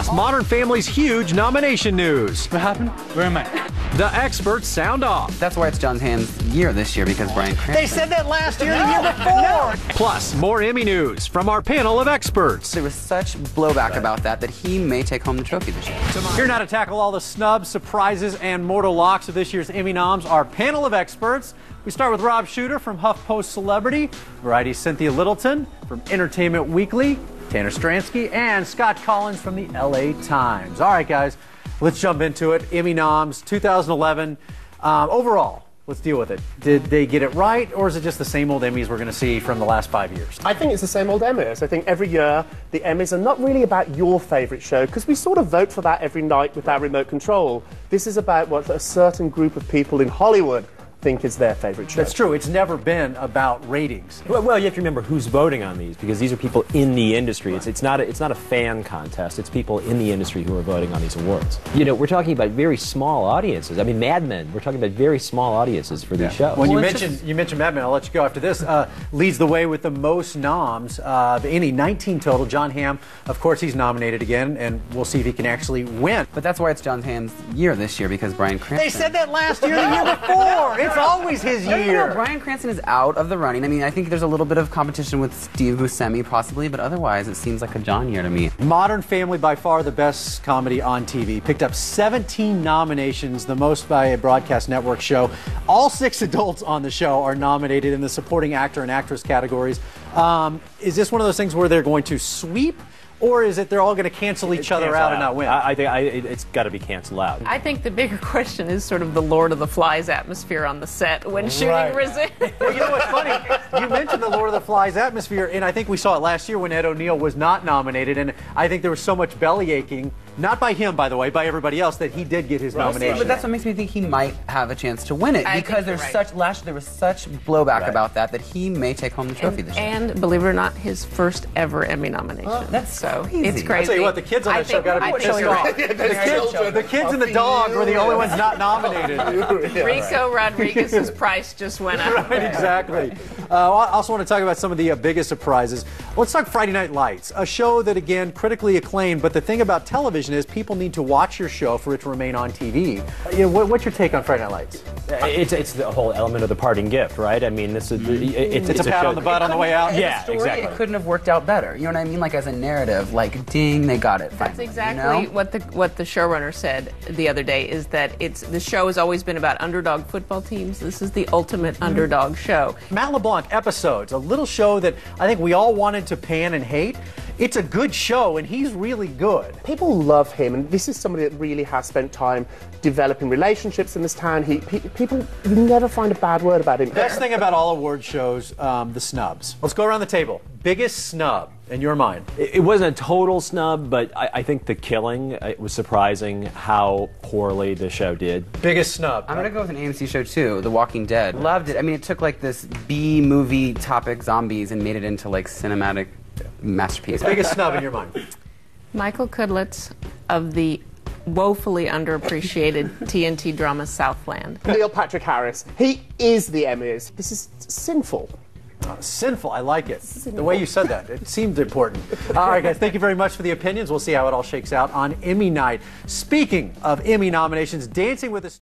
Plus, Modern Family's huge nomination news. What happened? Where am I? The experts sound off. That's why it's John Hamm's year this year, because Bryan Cranston. They said that last year, the year before. Plus, more Emmy news from our panel of experts. There was such blowback about that he may take home the trophy this year. Here now to tackle all the snubs, surprises, and mortal locks of this year's Emmy noms, our panel of experts. We start with Rob Shooter from HuffPost Celebrity, Variety's Cynthia Littleton from Entertainment Weekly, Tanner Stransky, and Scott Collins from the LA Times. All right, guys, let's jump into it. Emmy noms 2011. Overall, let's deal with it. Did they get it right, or is it just the same old Emmys we're going to see from the last 5 years? I think it's the same old Emmys. I think every year the Emmys are not really about your favourite show, because we sort of vote for that every night with our remote control. This is about what a certain group of people in Hollywood think is their favourite show. That's true. It's never been about ratings. Well, you have to remember who's voting on these, because these are people in the industry. It's not a fan contest. It's people in the industry who are voting on these awards. You know, we're talking about very small audiences. I mean, Mad Men. We're talking about very small audiences for these shows. When you mentioned Mad Men, I'll let you go after this. Leads the way with the most noms. Any 19 total. John Hamm, of course, he's nominated again, and we'll see if he can actually win. But that's why it's John Hamm's year this year, because Bryan Cranston. They said that last year, the year before. It's always his year. No, Bryan Cranston is out of the running. I mean, I think there's a little bit of competition with Steve Buscemi, possibly, but otherwise, it seems like a John year to me. Modern Family, by far the best comedy on TV. Picked up 17 nominations, the most by a broadcast network show. All 6 adults on the show are nominated in the supporting actor and actress categories. Is this one of those things where they're going to sweep? Or is it they're all going to cancel each other out and not win? I think it's got to be canceled out. I think the bigger question is sort of the Lord of the Flies atmosphere on the set when shooting Resist. Well, you know what's funny? You mentioned the Lord of the Flies atmosphere, and I think we saw it last year when Ed O'Neill was not nominated, and I think there was so much belly aching, not by him, by the way, by everybody else, that he did get his nomination. But that's what makes me think he might have a chance to win it, because there was such blowback about that he may take home the trophy this year. And believe it or not, his first ever Emmy nomination. That's so crazy. It's crazy. I'll tell you what, the kids on the show got to be pissed off. The kids and the dog were the only ones not nominated. Rico Rodriguez's price just went up. Right, exactly. I also want to talk about some of the biggest surprises. Let's talk Friday Night Lights, a show that, again, critically acclaimed, but the thing about television is people need to watch your show for it to remain on TV. You know, what's your take on Friday Night Lights? It's the whole element of the parting gift, right? I mean, this is it's a pat on the butt on the way out. Yeah, exactly. It couldn't have worked out better. You know what I mean? Like, as a narrative, like, ding, they got it. That's exactly what the showrunner said the other day, is that the show has always been about underdog football teams. This is the ultimate underdog show. Matt LeBlanc Episodes, a little show that I think we all wanted to pan and hate. It's a good show, and he's really good. People love him, and this is somebody that really has spent time developing relationships in this town. People never find a bad word about him. Best thing about all award shows, the snubs. Let's go around the table. Biggest snub in your mind? It wasn't a total snub, but I think The Killing, it was surprising how poorly the show did. Biggest snub? I'm going to go with an AMC show, too, The Walking Dead. Loved it. I mean, it took, like, this B-movie topic zombies and made it into, like, cinematic masterpiece. Biggest snub in your mind? Michael Kudlitz of the woefully underappreciated TNT drama Southland. Neil Patrick Harris. He is the Emmys. This is sinful. Sinful. I like it. The way you said that. It seemed important. All right, guys. Thank you very much for the opinions. We'll see how it all shakes out on Emmy night. Speaking of Emmy nominations, Dancing with the